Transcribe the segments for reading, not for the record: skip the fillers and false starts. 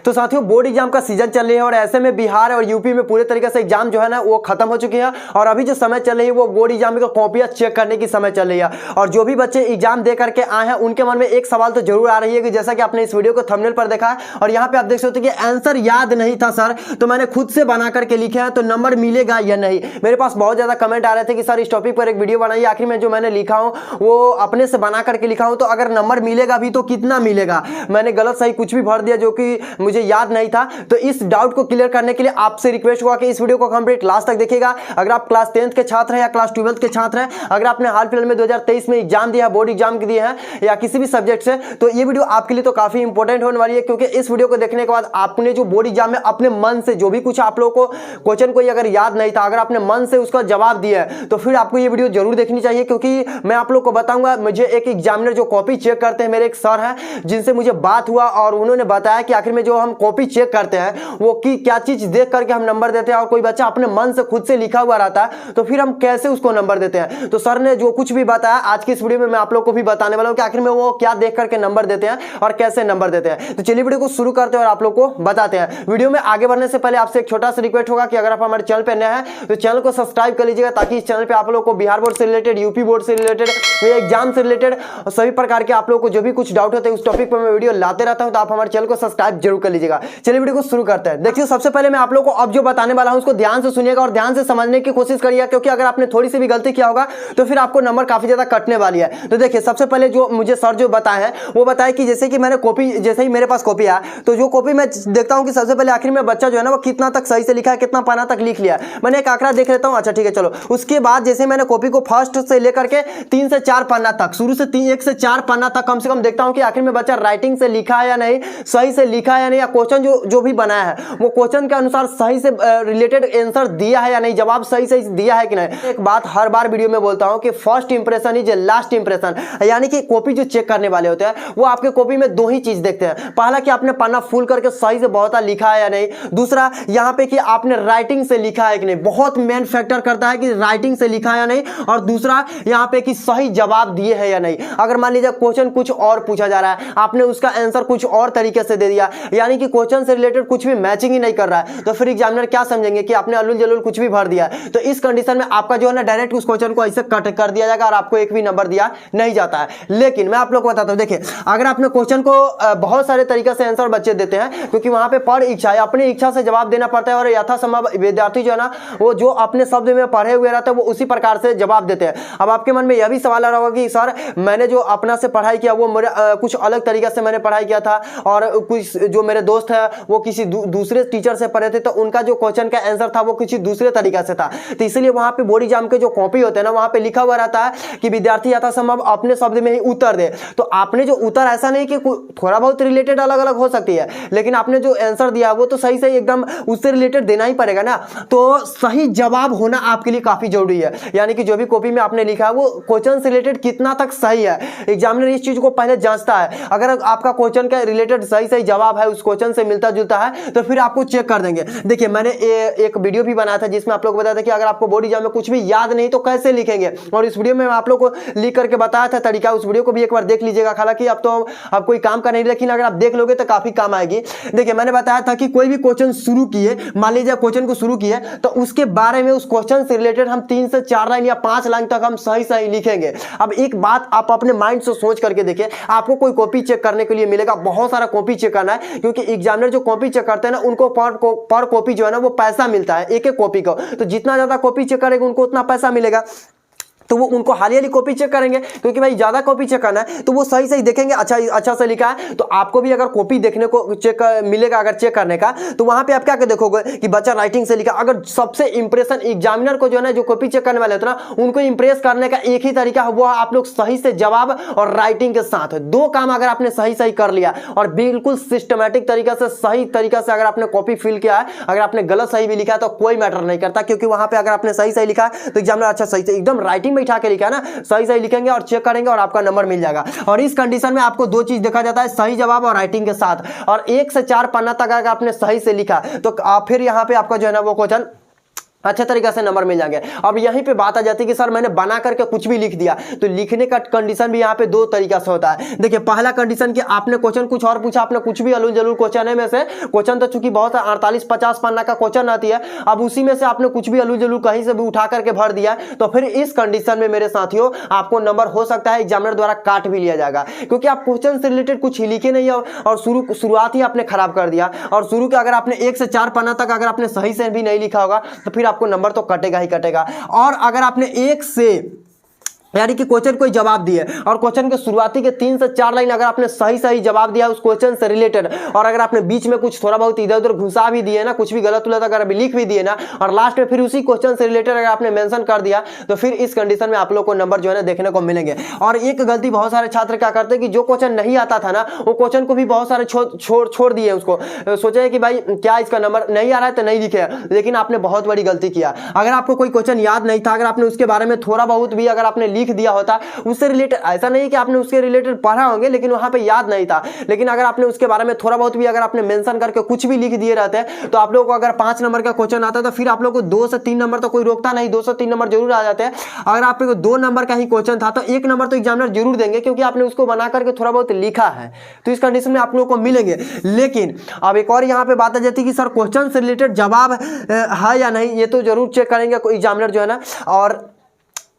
तो साथियों board exam का सीजन चल रही है और ऐसे में बिहार और यूपी में पूरे तरीके से एग्जाम जो है ना वो खत्म हो चुके हैं और अभी जो समय चल रही है वो बोर्ड एग्जाम की कॉपियां चेक करने की समय चल रही है। और जो भी बच्चे एग्जाम दे करके आए हैं उनके मन में एक सवाल तो जरूर आ रही है कि जैसा कि आपने इस वीडियो को थंबनेल पर देखा है और यहाँ पे आप देख सकते हो कि आंसर याद नहीं था सर, तो मैंने खुद से बना करके लिखे हैं, तो नंबर मिलेगा या नहीं। मेरे पास बहुत ज्यादा कमेंट आ रहे थे कि सर इस टॉपिक पर एक वीडियो बनाइए, आखिर में जो मैंने लिखा हूँ वो अपने से बना करके लिखा हूँ, तो अगर नंबर मिलेगा भी तो कितना मिलेगा, मैंने गलत सही कुछ भी भर दिया जो कि मुझे याद नहीं था। तो इस डाउट को क्लियर करने के लिए आपसे रिक्वेस्ट हुआ कि इस वीडियो को कंप्लीट लास्ट तक देखिएगा। अगर आप क्लास 10th के छात्र हैं या क्लास 12th के छात्र हैं, अगर आपने हाल फिलहाल में 2023 में एग्जाम दिया है, बोर्ड एग्जाम दिए हैं या किसी भी सब्जेक्ट से, तो ये वीडियो आपके लिए तो काफी इंपॉर्टेंट होने वाली है, क्योंकि इस वीडियो को देखने के बाद आपने जो बोर्ड एग्जाम में अपने मन से जो भी कुछ आप लोगों को क्वेश्चन कोई अगर याद नहीं था, अगर आपने मन से उसका जवाब दिया है तो फिर आपको ये वीडियो जरूर देखनी चाहिए। क्योंकि मैं आप लोग को बताऊंगा, मुझे एक एग्जामिनर जो कॉपी चेक करते हैं, मेरे एक सर हैं जिनसे मुझे बात हुआ और उन्होंने बताया कि आखिर में जो हम कॉपी चेक करते हैं वो की क्या चीज देख करके हम नंबर देते हैं, और कोई बच्चा अपने मन से खुद से लिखा हुआ रहता है तो फिर हम कैसे उसको नंबर देते हैं। तो सर ने जो कुछ भी बताया आज की इस वीडियो में मैं आप लोग को भी बताने वाला हूं कि आखिर में वो क्या देख करके नंबर देते हैं और कैसे नंबर देते हैं। तो चलिए वीडियो को शुरू करते हैं और आप लोग को बताते हैं। वीडियो में आगे बढ़ने से पहले आपसे एक छोटा सा रिक्वेस्ट होगा कि अगर आप हमारे चैनल पर नए हैं तो चैनल को सब्सक्राइब कर लीजिएगा, ताकि इस चैनल पर आप लोग को बिहार बोर्ड से रिलेटेड, यूपी बोर्ड से रिलेटेड, एग्जाम से रिलेटेड सभी प्रकार के आप लोग को जो भी कुछ डाउट होते हैं उस टॉपिक पर मैं वीडियो लाते रहता हूं, तो आप हमारे चैनल को सब्सक्राइब जरूर कर लीजिएगा। चलिए वीडियो को शुरू करते हैं। देखिए सबसे पहले मैं आप लोगों को अब जो बताने वाला हूं उसको ध्यान से सुनिएगा और ध्यान से समझने की कोशिश करिएगा, क्योंकि अगर आपने थोड़ी सी भी गलती किया होगा तो फिर आपको नंबर काफी ज्यादा कटने वाली है। तो देखिए सबसे पहले जो मुझे सर जो बताए हैं वो बताए कि जैसे कि मैंने कॉपी, जैसे ही मेरे पास कॉपी आया तो जो कॉपी मैं देखता हूं कि सबसे पहले आखिर में बच्चा जो है ना वो कितना तक सही से लिखा है, कितना पाना तक लिख लिया, मैंने एक आंकड़ा देख लेता हूं। अच्छा ठीक है चलो, उसके बाद जैसे मैंने कॉपी को फर्स्ट से लेकर के 3 से 4 पन्ना तक, शुरू से 1 से 4 पन्ना तक कम से कम देखता हूं कि आखिर में बच्चा राइटिंग से लिखा है या नहीं, सही से लिखा है या नहीं, या क्वेश्चन जो भी बनाया है वो क्वेश्चन के अनुसार सही से रिलेटेड आंसर दिया है या नहीं, जवाब सही से दिया है कि नहीं। एक बात हर बार वीडियो में बोलता हूं कि first impression is last impression, यानी कि कॉपी जो चेक करने वाले होते हैं वो आपके कॉपी में दो ही चीज देखते हैं। पहला कि आपने पन्ना फुल करके सही से बहुत लिखा है या नहीं, दूसरा यहां पे कि आपने राइटिंग से लिखा है कि नहीं, बहुत मेन फैक्टर करता है कि राइटिंग से लिखा है या नहीं, और दूसरा यहां पे कि सही जवाब दिए है या नहीं। अगर मान लीजिए क्वेश्चन कुछ और पूछा जा रहा है, आपने उसका आंसर कुछ और तरीके से दे दिया, यानी कि क्वेश्चन से रिलेटेड कुछ भी मैचिंग ही नहीं कर रहा है, तो फिर एग्जामिनर क्या समझेंगे कि आपने अलूल जलूल कुछ भी भर दिया। तो इस कंडीशन में आपका जो है ना डायरेक्ट उस क्वेश्चन को ऐसे कट कर दिया जाएगा और आपको एक भी नंबर दिया नहीं जाता है। लेकिन मैं आप लोग को बताता हूं, देखिए अगर आपने क्वेश्चन को बहुत सारे तरीके से आंसर बच्चे देते हैं, क्योंकि वहां पे पर इच्छा है, अपनी इच्छा से जवाब देना पड़ता है, और यथासंभव विद्यार्थी जो है ना वो जो अपने शब्द में पढ़े हुए रहते हैं वो उसी प्रकार से जवाब देते हैं। अब आपके मन में यह भी सवाल आ रहा होगा कि सर मैंने जो अपना से पढ़ाई किया वो मेरे कुछ अलग तरीके से मैंने पढ़ाई किया था, और कुछ जो मेरे दोस्त है वो किसी दूसरे टीचर से पढ़े थे तो उनका जो क्वेश्चन का आंसर था वो किसी दूसरे तरीके से था। तो इसलिए वहां पे बोर्ड एग्जाम के जो कॉपी होते हैं ना वहां पे लिखा हुआ रहता है कि विद्यार्थी यथासंभव अपने शब्द में ही उत्तर दे। तो आपने जो उत्तर, ऐसा नहीं कि थोड़ा बहुत रिलेटेड अलग अलग हो सकती है, लेकिन आपने जो आंसर दिया वो तो सही सही एकदम उससे रिलेटेड देना ही पड़ेगा ना। तो सही जवाब होना आपके लिए काफी जरूरी है, यानी कि जो भी कॉपी में आपने लिखा है वो क्वेश्चन से रिलेटेड कितना तक सही है। एग्जामिनर इस चीज को पहले जांचता है, अगर आपका क्वेश्चन का रिलेटेड सही सही जवाब है, उस क्वेश्चन से मिलता जुलता है, तो फिर आपको चेक कर देंगे। देखिए मैंने एक वीडियो भी बनाया था जिसमें आप लोग बताया था कि अगर आपको बोर्ड एग्जाम में कुछ भी याद नहीं तो कैसे लिखेंगे, और इस वीडियो में मैं आप लोग को लिख करके बताया था तरीका, उस वीडियो को भी एक बार देख लीजिएगा। हालांकि अब तो अब कोई काम का नहीं, लेकिन अगर आप देख लोगे तो काफी काम आएगी। देखिए मैंने बताया था कि कोई भी क्वेश्चन शुरू किए, मान लीजिए क्वेश्चन को शुरू किए तो उसके बारे में, उस क्वेश्चन से रिलेटेड हम 3 से 4 लाइन या 5 लाइन तक हम सही सही लिखेंगे। अब एक बात आप अपने माइंड से सोच करके देखिए, आपको कोई कॉपी चेक करने के लिए मिलेगा, बहुत सारा कॉपी चेक करना है, क्योंकि एग्जामिनर जो कॉपी चेक करते हैं ना उनको पर कॉपी जो है ना वो पैसा मिलता है, एक एक कॉपी को। तो जितना ज्यादा कॉपी चेक करेंगे उनको उतना पैसा मिलेगा, तो वो उनको हाली हाली कॉपी चेक करेंगे, क्योंकि भाई ज्यादा कॉपी चेक करना है तो वो सही सही देखेंगे, अच्छा से लिखा है। तो आपको भी अगर कॉपी देखने को चेक मिलेगा, अगर चेक करने का, तो वहां पे आप क्या देखोगे कि बच्चा राइटिंग से लिखा। अगर सबसे इंप्रेशन एग्जामिनर को जो है ना, जो कॉपी चेक करने वाले होते हैं ना, उनको इंप्रेस करने का एक ही तरीका है, वो आप लोग सही से जवाब और राइटिंग के साथ दो काम अगर आपने सही सही कर लिया और बिल्कुल सिस्टमैटिक तरीका से, सही तरीका से अगर आपने कॉपी फिल किया है, अगर आपने गलत सही भी लिखा है तो कोई मैटर नहीं करता, क्योंकि वहां पे अगर आपने सही सही लिखा है तो एग्जामिनर अच्छा सही से एकदम राइटिंग बैठा के लिखा है ना, सही सही लिखेंगे और चेक करेंगे और आपका नंबर मिल जाएगा। और इस कंडीशन में आपको दो चीज देखा जाता है, सही जवाब और राइटिंग के साथ। और 1 से 4 पन्ना तक अगर आपने सही से लिखा तो फिर यहां पे आपका जो है ना वो क्वेश्चन अच्छे तरीके से नंबर मिल जाएंगे। अब यहीं पे बात आ जाती है कि सर मैंने बना करके कुछ भी लिख दिया, तो लिखने का कंडीशन भी यहाँ पे दो तरीका से होता है। देखिए पहला कंडीशन कि आपने क्वेश्चन कुछ और पूछा, आपने कुछ भी अलूल जलूल क्वेश्चन है में से, क्वेश्चन तो चूंकि बहुत 48-50 पन्ना का क्वेश्चन आती है, अब उसी में से आपने कुछ भी अलूल जलूल कहीं से भी उठा करके भर दिया, तो फिर इस कंडीशन में मेरे साथियों आपको नंबर हो सकता है एग्जामिनर द्वारा काट भी लिया जाएगा, क्योंकि आप क्वेश्चन से रिलेटेड कुछ ही लिखे नहीं और शुरुआत ही आपने खराब कर दिया। और शुरू के अगर आपने 1 से 4 पन्ना तक अगर आपने सही से भी नहीं लिखा होगा तो फिर आपको नंबर तो कटेगा ही कटेगा। और अगर आपने 1 से यानी कि क्वेश्चन कोई जवाब दिए और क्वेश्चन के शुरुआती के 3 से 4 लाइन अगर आपने सही जवाब दिया उस क्वेश्चन से रिलेटेड, और अगर आपने बीच में कुछ थोड़ा बहुत इधर उधर घुसा भी दिए ना, कुछ भी गलत उलट अगर अभी लिख भी दिए ना, और लास्ट में फिर उसी क्वेश्चन से रिलेटेड अगर आपने मेंशन कर दिया, तो फिर इस कंडीशन में आप लोग को नंबर जो है ना देखने को मिलेंगे। और एक गलती बहुत सारे छात्र क्या करते हैं कि जो क्वेश्चन नहीं आता था ना, वो क्वेश्चन को भी बहुत सारे छोड़ दिए, उसको सोचे कि भाई क्या इसका नंबर नहीं आ रहा है तो नहीं लिखे, लेकिन आपने बहुत बड़ी गलती किया। अगर आपको कोई क्वेश्चन याद नहीं था, अगर आपने उसके बारे में थोड़ा बहुत भी अगर आपने लिख दिया होता उससे रिलेटेड, ऐसा नहीं कि आपने उसके रिलेटेड पढ़ा होंगे लेकिन वहां पे याद नहीं था, लेकिन अगर आपने उसके बारे में थोड़ा बहुत भी अगर आपने मेंशन करके कुछ भी लिख दिए रहते हैं, तो आप लोगों को अगर 5 नंबर का क्वेश्चन आता है तो फिर आप लोगों को 2 से 3 नंबर तो कोई रोकता नहीं, 2 से 3 नंबर जरूर आ जाते हैं। अगर आप लोगों को 2 नंबर का ही क्वेश्चन था तो 1 नंबर तो एग्जामिनर जरूर देंगे, क्योंकि आपने उसको बना करके थोड़ा बहुत लिखा है, तो इस कंडीशन में आप लोगों को मिलेंगे। लेकिन अब एक और यहाँ पे बात आ जाती है कि सर क्वेश्चन से रिलेटेड जवाब है या नहीं, ये तो जरूर चेक करेंगे एग्जामिनर जो है ना। और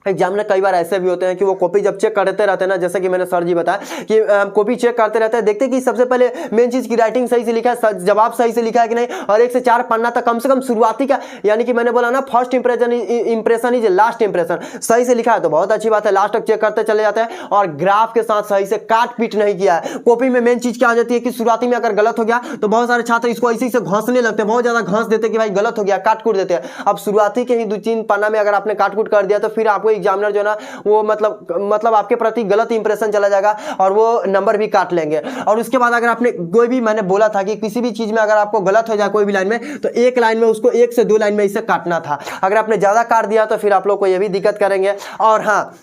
एग्जामिनर कई बार ऐसे भी होते हैं कि वो कॉपी जब चेक करते रहते हैं ना, जैसे कि मैंने सर जी बताया कि कॉपी चेक करते रहते हैं, देखते हैं कि सबसे पहले मेन चीज की राइटिंग सही से लिखा है, जवाब सही से लिखा है कि नहीं, और 1 से 4 पन्ना तक कम से कम शुरुआती का, यानी कि मैंने बोला ना first impression is last impression, सही से लिखा है तो बहुत अच्छी बात है, लास्ट तक चेक करते चले जाते हैं। और ग्राफ के साथ सही से काट पीट नहीं किया है। कॉपी में मेन चीज क्या हो जाती है कि शुरुआती में अगर गलत हो गया तो बहुत सारे छात्र इसको इसी से घासने लगते हैं, बहुत ज्यादा घास देते हैं कि भाई गलत हो गया, काट कूट देते हैं। अब शुरुआती के ही 2-3 पन्ना में अगर आपने काट कूट कर दिया तो फिर आपको एग्जामिनर जो ना वो मतलब आपके प्रति गलत इंप्रेशन चला जाएगा और वो नंबर भी काट लेंगे। और उसके बाद अगर आपने कोई भी, मैंने बोला था कि किसी भी चीज में अगर आपको गलत हो जाए कोई भी लाइन में, तो 1 लाइन में उसको 1 से 2 लाइन में इसे काटना था। अगर आपने ज्यादा काट दिया तो फिर आप लोग को ये भी दिक्कत करेंगे। और हाँ,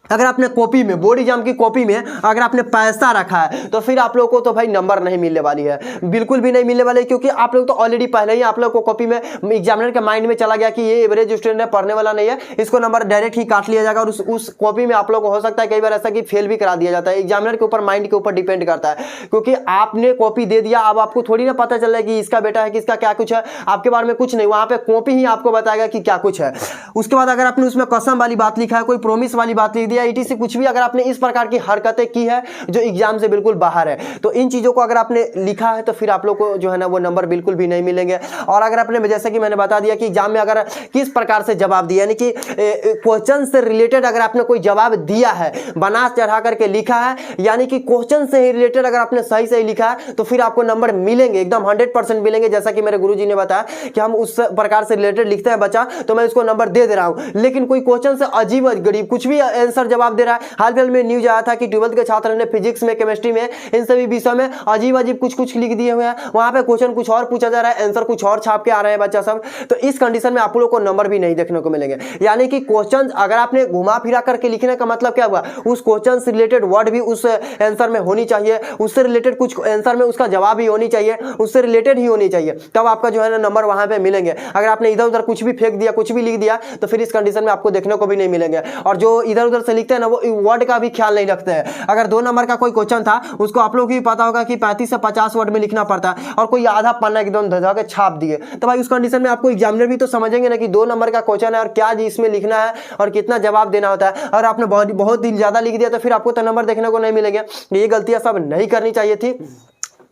अगर आपने कॉपी में, बोर्ड एग्जाम की कॉपी में अगर आपने पैसा रखा है तो फिर आप लोगों को तो भाई नंबर नहीं मिलने वाली है, बिल्कुल भी नहीं मिलने वाली है, क्योंकि आप लोग तो ऑलरेडी पहले ही आप लोग को कॉपी में एग्जामिनर के माइंड में चला गया कि ये एवरेज स्टूडेंट है, पढ़ने वाला नहीं है, इसको नंबर डायरेक्ट ही काट लिया जाएगा। और उस कॉपी में आप लोग को हो सकता है कई बार ऐसा कि फेल भी करा दिया जाता है। एग्जामिनर के ऊपर, माइंड के ऊपर डिपेंड करता है, क्योंकि आपने कॉपी दे दिया, अब आपको थोड़ी ना पता चल रहा है कि इसका बेटा है, किसका क्या कुछ है, आपके बारे में कुछ नहीं, वहां पे कॉपी ही आपको बताएगा कि क्या कुछ है। उसके बाद अगर आपने उसमें कसम वाली बात लिखा है, कोई प्रॉमिस वाली बात लिख दिया, ETC कुछ भी अगर आपने इस प्रकार की हरकतें की है जो एग्जाम से बिल्कुल बाहर है, तो इन चीजों को अगर आपने लिखा है तो फिर आप लोग को जो है ना वो नंबर बिल्कुल भी नहीं मिलेंगे। और अगर आपने, जैसे कि मैंने बता दिया कि एग्जाम में अगर किस प्रकार से जवाब दिया, यानी कि क्वेश्चन से रिलेटेड अगर आपने कोई जवाब दिया है, बना चढ़ा करके लिखा है, यानी कि क्वेश्चन से ही रिलेटेड अगर आपने सही लिखा है तो फिर आपको नंबर मिलेंगे, एकदम 100% मिलेंगे। जैसा कि मेरे गुरुजी ने बताया कि हम उस प्रकार से रिलेटेड लिखते हैं बच्चा, तो मैं उसको नंबर दे दे रहा हूं। लेकिन कोई क्वेश्चन से अजीब गरीब कुछ भी आंसर जवाब दे रहा है, हाल फिलहाल में न्यूज आया था कि 12th के छात्र ने फिजिक्स में, केमिस्ट्री में, इन सभी विषयों में अजीब कुछ लिख दिए हुए हैं, वहां पे क्वेश्चन कुछ और पूछा जा रहा है, आंसर कुछ और छाप के आ रहे हैं बच्चा सब, तो इस कंडीशन में आप लोगों को नंबर भी नहीं देखने को मिलेंगे। यानी कि क्वेश्चन अगर आपने घुमा फिरा करके लिखने का मतलब क्या हुआ, उस क्वेश्चन से रिलेटेड वर्ड भी उस आंसर में होनी चाहिए, उससे रिलेटेड कुछ आंसर में उसका जवाब भी होनी चाहिए, उससे रिलेटेड ही होनी चाहिए, तब आपका जो है ना नंबर वहां पे मिलेंगे। अगर आपने इधर उधर कुछ भी फेंक दिया, कुछ भी लिख दिया, तो फिर इस कंडीशन में आपको देखने को भी नहीं मिलेंगे। और जो इधर उधर से लिखते हैं ना, वो वर्ड का भी ख्याल नहीं रखते हैं। अगर 2 नंबर का कोई क्वेश्चन था, उसको आप लोग भी पता होगा कि 35 से 50 वर्ड में लिखना पड़ता है, और कोई आधा पन्ना एकदम धजा के छाप दिए, तो भाई उस कंडीशन में आपको एग्जामिनर भी तो समझेंगे ना कि 2 नंबर का क्वेश्चन है और क्या जी इसमें लिखना है और कितना जवाब देना होता है। और आपने बहुत दिन ज्यादा लिख दिया तो फिर आपको तो नंबर देखने को नहीं मिलेंगे। ये गलतियां सब नहीं करनी चाहिए थी।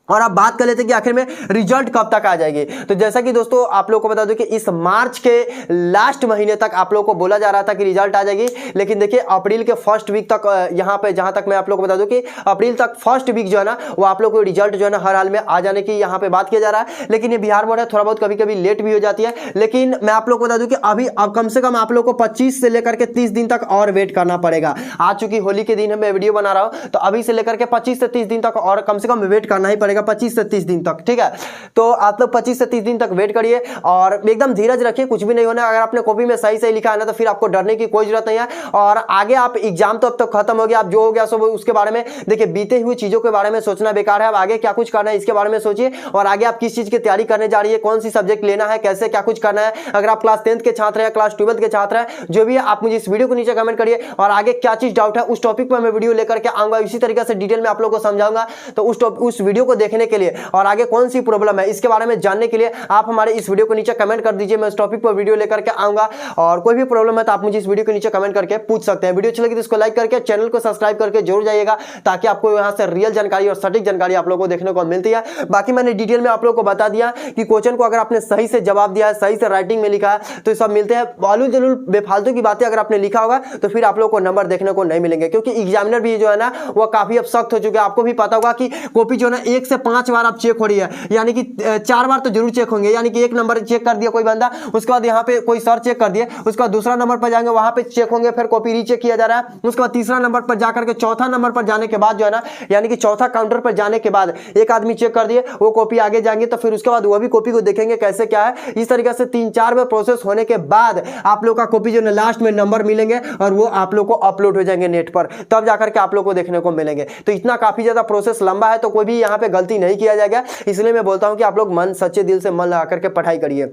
और अब बात कर लेते हैं कि आखिर में रिजल्ट कब तक आ जाएगी। तो जैसा कि दोस्तों आप लोगों को बता दूं कि इस मार्च के लास्ट महीने तक आप लोगों को बोला जा रहा था कि रिजल्ट आ जाएगी, लेकिन देखिए अप्रैल के फर्स्ट वीक तक, यहाँ पे जहां तक मैं आप लोगों को बता दूं कि अप्रैल तक फर्स्ट वीक जो है ना, वो आप लोगों को रिजल्ट जो है ना हर हाल में आ जाने की यहाँ पे बात किया जा रहा है। लेकिन ये बिहार बोर्ड है, थोड़ा बहुत कभी कभी लेट भी हो जाती है। लेकिन मैं आप लोग को बता दूं कि अभी अब कम से कम आप लोग को 25 से लेकर के 30 दिन तक और वेट करना पड़ेगा। आज चूंकि होली के दिन मैं वीडियो बना रहा हूं, तो अभी से लेकर के 25 से 30 दिन तक और कम से कम वेट करना ही पड़ेगा। पड़ेगा 25 से 30 दिन तक, ठीक है। तो आप लोग 25 से 30 दिन तक वेट करिए और एकदम धीरज रखिए, कुछ भी नहीं होना। अगर आपने कॉपी में सही लिखा है ना, तो फिर आपको डरने की कोई जरूरत नहीं है। और आगे आप एग्जाम तो अब तक खत्म हो गया, आप जो हो गया सो उसके बारे में देखिए, बीते हुई चीजों के बारे में सोचना बेकार है। अब आगे क्या कुछ करना है इसके बारे में सोचिए, और आगे आप किस चीज की तैयारी करने जा रही है, कौन सी सब्जेक्ट लेना है, कैसे क्या कुछ करना है। अगर आप क्लास 10th के छात्र हैं, क्लास 12th के छात्र हैं, जो भी है आप मुझे इस वीडियो को नीचे कमेंट करिए, और आगे क्या चीज डाउट है उस टॉपिक पर मैं वीडियो लेकर के आऊंगा, इसी तरीके से डिटेल में आप लोगों को समझाऊंगा। तो उस वीडियो को देखने के लिए और आगे कौन सी प्रॉब्लम है इसके बारे में जानने के लिए आप हमारे इस वीडियो को नीचे कमेंट कर दीजिए, मैं उस टॉपिक पर वीडियो लेकर के आऊंगा। और कोई भी प्रॉब्लम है तो आप मुझे इस वीडियो के नीचे कमेंट करके पूछ सकते हैं। वीडियो अच्छी लगी तो इसको लाइक करके चैनल को सब्सक्राइब करके जरूर जाइएगा, ताकि आपको यहां से रियल जानकारी और सटीक जानकारी आप लोगों को देखने को मिलती है। बाकी मैंने डिटेल में आप लोगों को बता दिया कि क्वेश्चन को अगर आपने सही से जवाब दिया है, सही से राइटिंग में लिखा है, तो सब मिलते हैं। बालू जलूल बेफालतू की बातें अगर आपने लिखा होगा तो फिर आप लोगों को नंबर देखने को नहीं मिलेंगे, क्योंकि एग्जामिनर भी जो है ना वो काफी अब सख्त हो चुके हैं। आपको भी पता होगा कि कॉपी जो है ना 1 से 5 बार आप चेक हो रही है, यानी कि 4 बार तो जरूर चेक होंगे। यानी कि एक नंबर चेक कर दिया कोई बंदा, उसके बाद यहाँ पे कोई सर चेक कर दिए, उसके बाद दूसरा नंबर पर जाएंगे, वहां पे चेक होंगे, फिर कॉपी रीचेक किया जा रहा है, उसके बाद तीसरा नंबर पर जाकर के चौथा नंबर पर जाने के बाद जो है ना, यानी कि चौथा काउंटर पर जाने के बाद एक आदमी चेक कर दिए, वो कॉपी आगे जाएंगे, तो फिर उसके बाद वो भी कॉपी को देखेंगे कैसे क्या है। इस तरीके से 3-4 बार प्रोसेस होने के बाद आप लोग का कॉपी जो है लास्ट में नंबर मिलेंगे, और वो आप लोग को अपलोड हो जाएंगे नेट पर, तब जाकर के आप लोग को देखने को मिलेंगे। तो इतना काफी ज्यादा प्रोसेस लंबा है, तो कोई भी यहाँ पे गलती नहीं किया जाएगा। इसलिए मैं बोलता हूं कि आप लोग मन सच्चे दिल से मन लगा करके पढ़ाई करिए।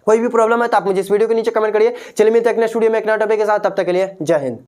कोई भी प्रॉब्लम है तो आप मुझे इस वीडियो के नीचे कमेंट करिए। चलिए मिलते हैं नेक्स्ट वीडियो में एक नए टॉपिक के साथ, तब तक के लिए जय हिंद।